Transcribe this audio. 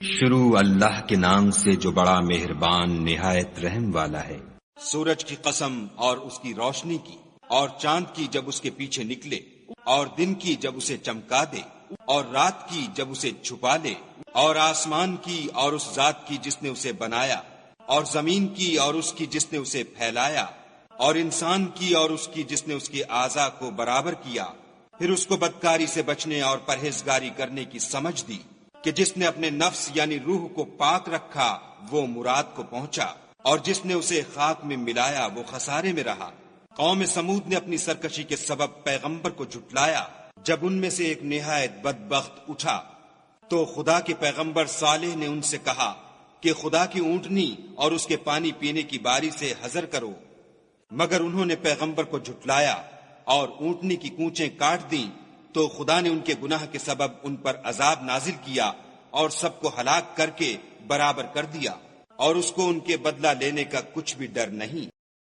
شروع اللہ کے نام سے جو بڑا مہربان نہایت رحم والا ہے۔ سورج کی قسم اور اس کی روشنی کی، اور چاند کی جب اس کے پیچھے نکلے، اور دن کی جب اسے چمکا دے، اور رات کی جب اسے چھپا لے، اور آسمان کی اور اس ذات کی جس نے اسے بنایا، اور زمین کی اور اس کی جس نے اسے پھیلایا، اور انسان کی اور اس کی جس نے اس کے اعضاء کو برابر کیا، پھر اس کو بدکاری سے بچنے اور پرہیزگاری کرنے کی سمجھ دی کہ جس نے اپنے نفس یعنی روح کو پاک رکھا وہ مراد کو پہنچا، اور جس نے اسے خاک میں ملایا وہ خسارے میں رہا۔ قوم سمود نے اپنی سرکشی کے سبب پیغمبر کو جھٹلایا۔ جب ان میں سے ایک نہایت بدبخت اٹھا تو خدا کے پیغمبر صالح نے ان سے کہا کہ خدا کی اونٹنی اور اس کے پانی پینے کی باری سے حذر کرو، مگر انہوں نے پیغمبر کو جھٹلایا اور اونٹنی کی کونچیں کاٹ دیں، تو خدا نے ان کے گناہ کے سبب ان پر عذاب نازل کیا اور سب کو ہلاک کر کے برابر کر دیا، اور اس کو ان کے بدلہ لینے کا کچھ بھی ڈر نہیں۔